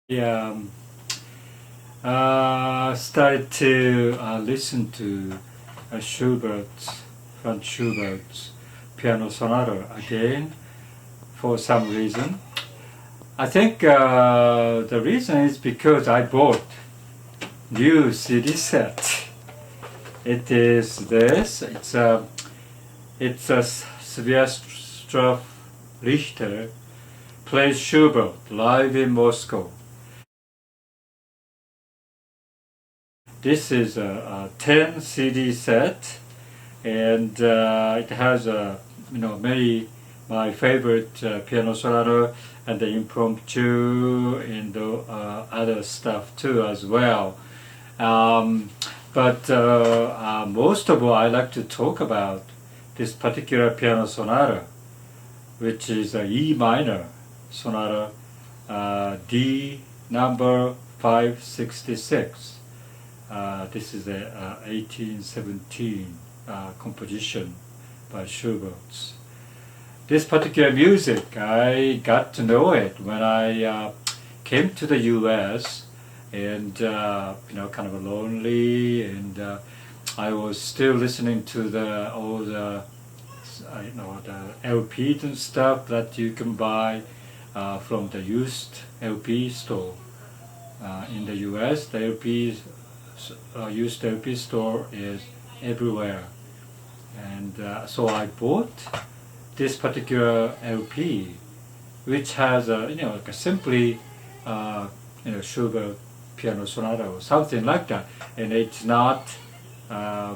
Yeah, started to listen to Franz Schubert's piano sonata again for some reason. I think the reason is because I bought new CD set. It is this. It's a Sviatoslav Richter plays Schubert live in Moscow. This is a 10 CD set, and it has many my favorite piano sonata and the impromptu and the other stuff too as well. But most of all, I like to talk about this particular piano sonata, which is a E minor sonata, D number 566. This is a 1817 composition by Schubert. This particular music, I got to know it when I came to the U.S. and kind of lonely, and I was still listening to all the LPs and stuff that you can buy from the used LP store in the U.S. The used LP store is everywhere, and so I bought this particular LP, which has like a simply Schubert piano sonata or something like that, and it's not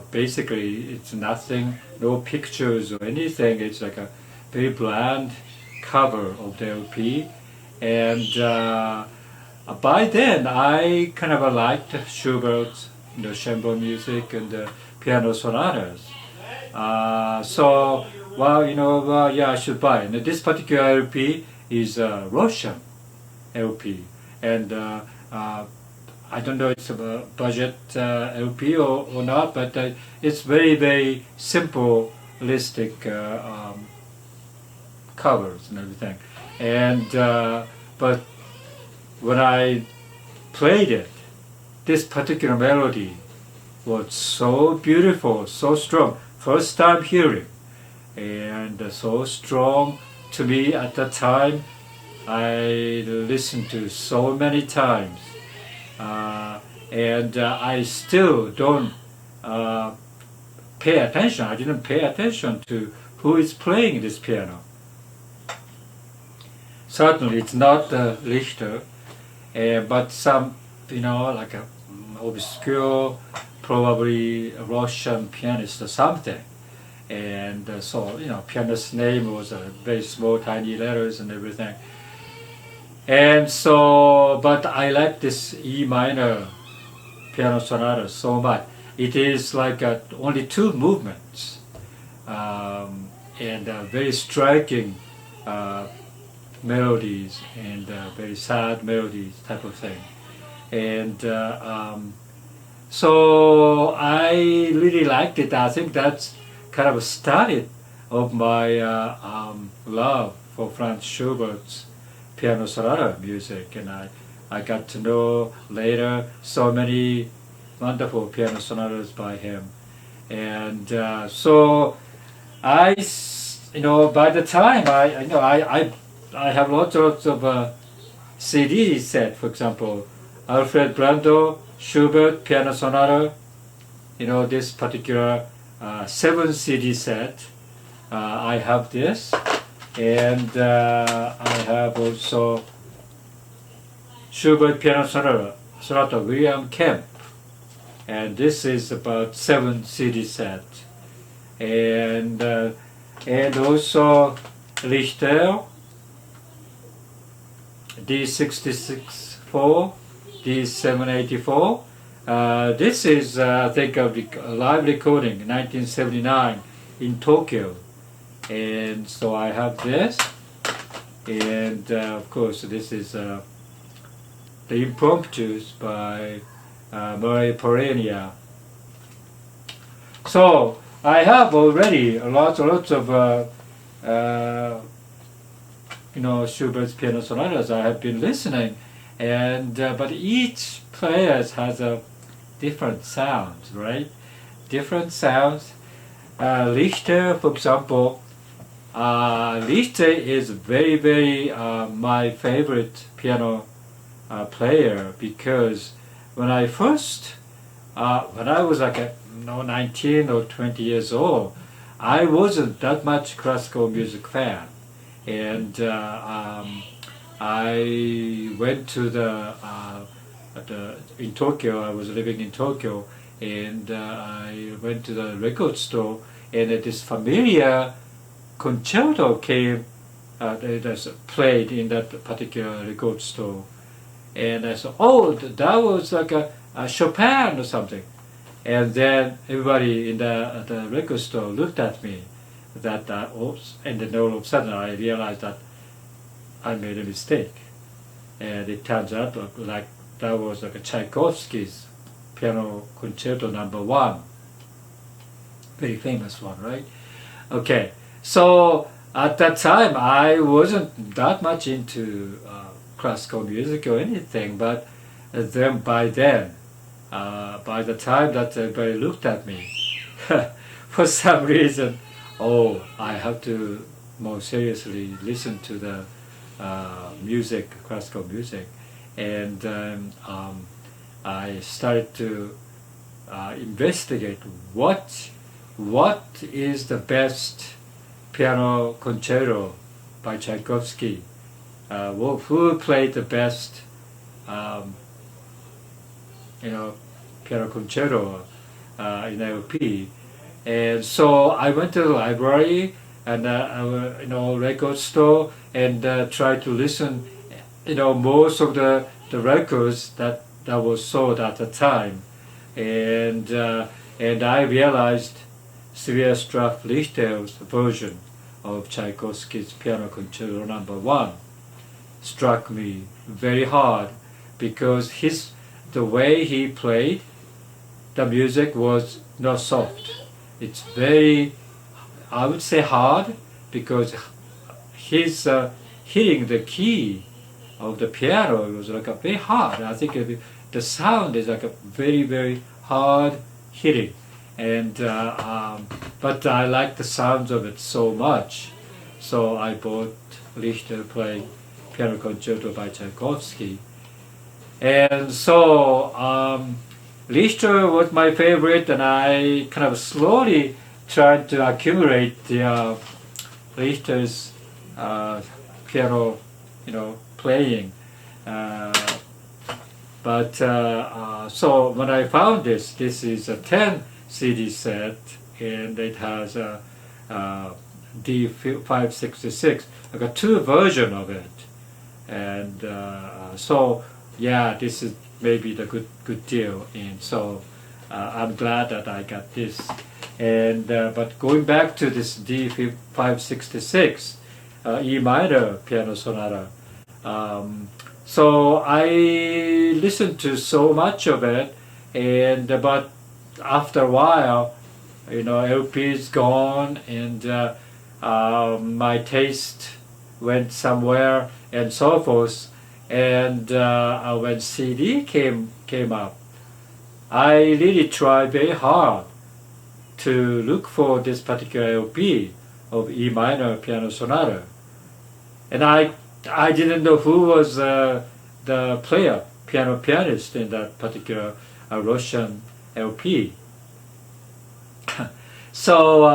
basically it's nothing, no pictures or anything. It's like a very bland cover of the LP, and by then I kind of liked Schubert's chamber music and the piano sonatas. So yeah, I should buy it. And this particular LP is a Russian LP, and I don't know it's a budget LP or not, but it's very, very simplistic covers and everything. And but when I played it, this particular melody was so beautiful, so strong. First time hearing, and so strong to me at that time. I listened to so many times, and I still don't pay attention. I didn't pay attention to who is playing this piano. Certainly, it's not Richter, but some, like a obscure, probably a Russian pianist or something. And so, pianist's name was very small, tiny letters and everything. And so, but I like this E minor piano sonata so much. It is like only two movements, and very striking melodies and very sad melodies type of thing. And so I really liked it. I think that's kind of started of my love for Franz Schubert's piano sonata music, and I got to know later so many wonderful piano sonatas by him. And so I, by the time I have lots of CD set, for example, Alfred Brando, Schubert, piano sonata, this particular 7 CD set. I have this, and I have also Schubert piano sonata William Kemp, and this is about 7 CD set, and also Richter D566 D784. This is, I think, a live recording, 1979 in Tokyo. And so I have this, and of course this is the Impromptus by Murray Perenia. So I have already lots of Schubert's piano sonatas I have been listening, and but each player has a different sounds, right? Different sounds. Richter, for example, Richter is very my favorite piano player, because when I first, when I was like 19 or 20 years old, I wasn't that much classical music fan, and I went to in Tokyo. I was living in Tokyo, and I went to the record store, and this familiar concerto came, that's played in that particular record store, and I said, "Oh, that was like a Chopin or something." And then everybody in the record store looked at me. And then all of a sudden I realized that I made a mistake, and it turns out like that was like a Tchaikovsky's Piano Concerto Number 1, very famous one, right? Okay, so at that time I wasn't that much into classical music or anything, but then by the time that everybody looked at me, for some reason, oh, I have to more seriously listen to the music, classical music, and I started to investigate what is the best piano concerto by Tchaikovsky. Who played the best, piano concerto in LP? And so I went to the library and record store, and tried to listen, most of the records that was sold at the time, and I realized Sviatoslav Richter's version of Tchaikovsky's Piano Concerto Number 1 struck me very hard, because the way he played the music was not soft. It's very, I would say, hard, because he's hitting the key of the piano. It was like a very hard. I think the sound is like a very hard hitting, and but I like the sounds of it so much, so I bought Richter playing Piano Concerto by Tchaikovsky, and so Richter was my favorite, and I kind of slowly tried to accumulate the Richter's piano, playing. But so when I found this is a 10 CD set, and it has a D566. I got 2 versions of it, and so yeah, this is maybe the good deal, and so I'm glad that I got this. And but going back to this D566 E minor piano sonata, so I listened to so much of it, and but after a while, LP is gone, and my taste went somewhere and so forth. And when CD came up, I really tried very hard to look for this particular LP of E minor piano sonata, and I didn't know who was the pianist in that particular Russian LP. So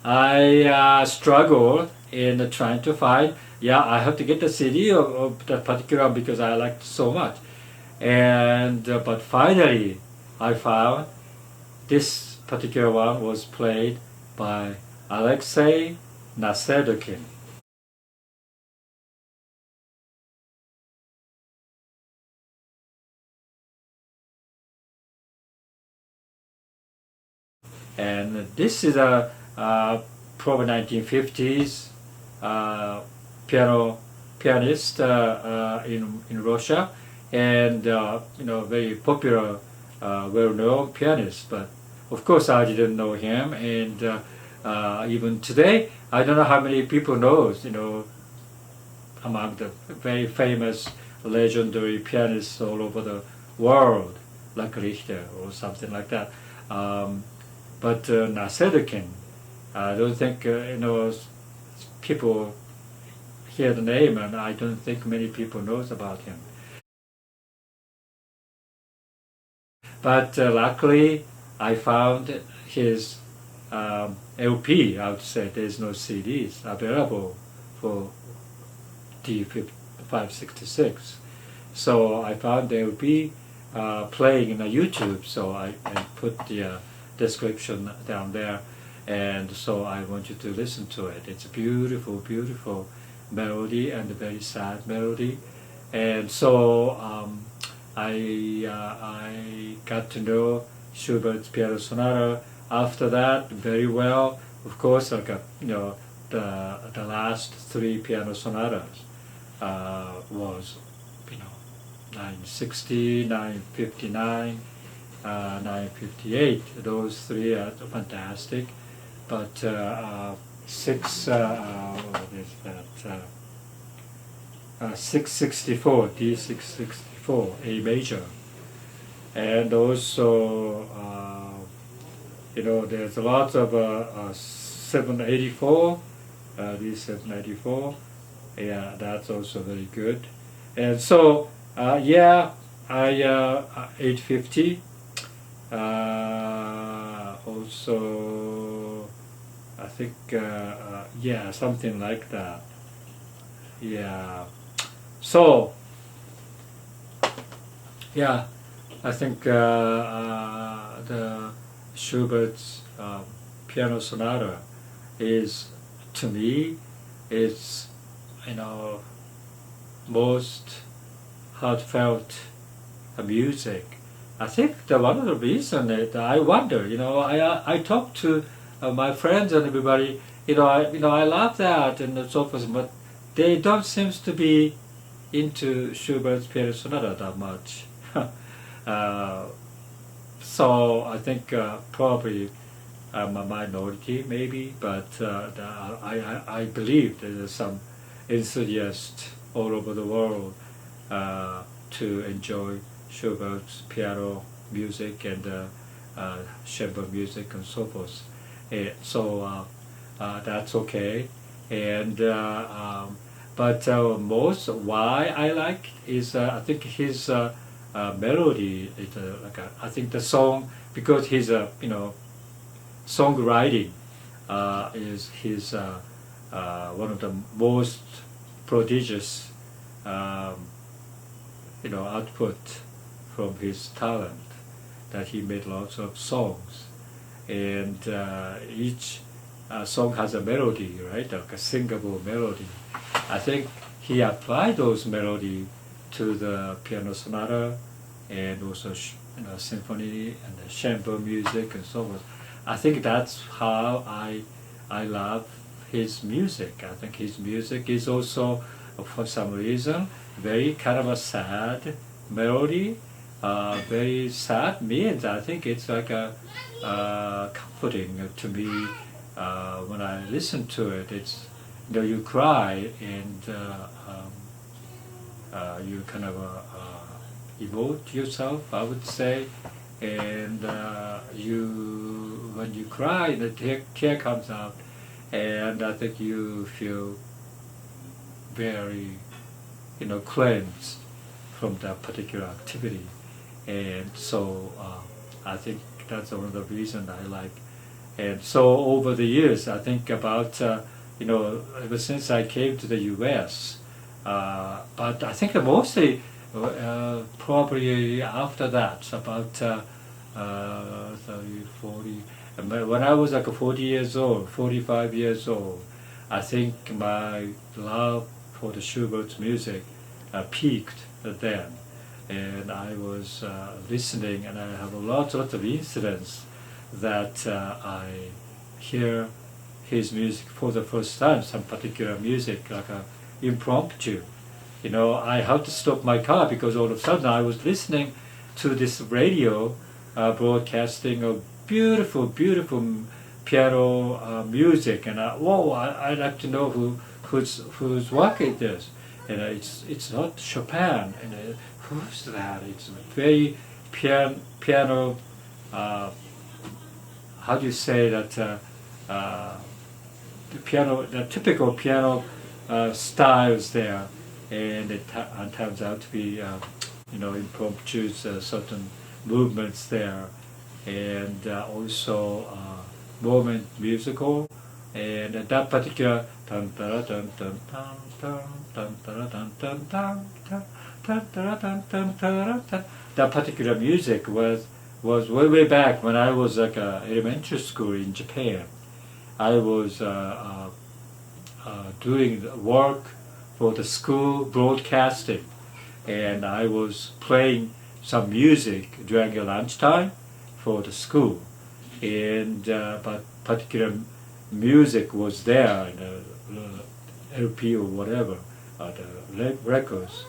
I struggled in trying to find. Yeah, I have to get the CD of that particular, because I liked it so much. And but finally, I found this particular one was played by Alexei Nasedkin. And this is a probably 1950s pianist in Russia, and very popular, well-known pianist. But of course, I didn't know him, and even today, I don't know how many people knows. Among the very famous legendary pianists all over the world, like Richter or something like that. But Nasedkin, I don't think people hear the name, and I don't think many people knows about him. But luckily, I found his LP. I would say there's no CDs available for D566. So I found the LP playing in YouTube. So I put the description down there, and so I want you to listen to it. It's a beautiful, beautiful melody and a very sad melody, and so I got to know Schubert's piano sonata after that very well. Of course, I got the last three piano sonatas was 960, 959, 958. Those three are fantastic, but what is that? 664, D664, A major, and also there's a lot of 784, D784. Yeah, that's also very good. And so I 850. Also, I think something like that. Yeah. So I think the Schubert's piano sonata is, to me, it's most heartfelt music. I think one of the reasons that I wonder, I talk to my friends and everybody, I love that and so forth, but they don't seem to be into Schubert's piano sonata that much. So I think probably I'm a minority maybe, but I believe there's some enthusiasts all over the world to enjoy Schubert's piano music and chamber music and so forth. So that's okay. And but most why I like is I think his melody is I think the song, because his songwriting is his one of the most prodigious output from his talent, that he made lots of songs, and each song has a melody, right, like a singable melody. I think he applied those melody to the piano sonata and also symphony and the chamber music and so forth. I think that's how I love his music. I think his music is also, for some reason, very kind of a sad melody. Very sad means I think it's like a comforting to me when I listen to it. It's you cry and you kind of emote yourself, I would say, and when you cry, the tear comes out, and I think you feel very cleansed from that particular activity. And so I think that's one of the reasons I like. And so over the years, I think about ever since I came to the U.S., but I think mostly probably after that, about 30, 40. When I was like 40 years old, 45 years old, I think my love for the Schubert's music peaked then. And I was listening, and I have lots of incidents that I hear his music for the first time, some particular music, like a impromptu. I had to stop my car because all of a sudden I was listening to this radio broadcasting of beautiful, beautiful piano music, and I'd like to know whose work it is. and it's not Chopin. And who's that? It's very piano. How do you say that? The piano, the typical piano styles there, and it turns out to be impromptu certain movements there, and also moment musical, and that particular that particular music was way back when I was like elementary school in Japan. I was doing the work for the school broadcasting, and I was playing some music during lunchtime for the school, and but particular music was there in the LP or whatever, the records,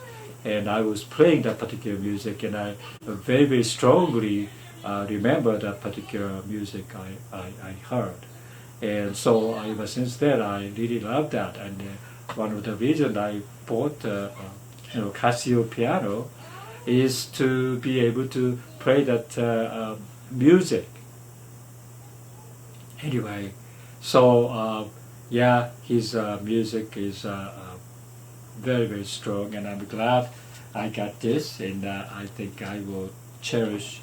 and I was playing that particular music, and I very strongly remember that particular music I heard. And so ever since then, I really love that. And one of the reasons I bought Casio piano is to be able to play that music. Anyway, so yeah, his music is very strong, and I'm glad I got this, and I think I will cherish,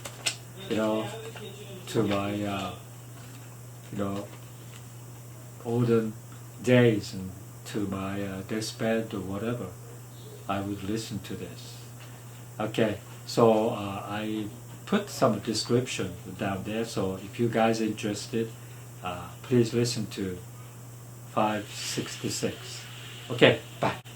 to my olden days, and to my deathbed or whatever, I would listen to this. Okay, so I put some description down there, so if you guys are interested, please listen to 566. Okay, bye.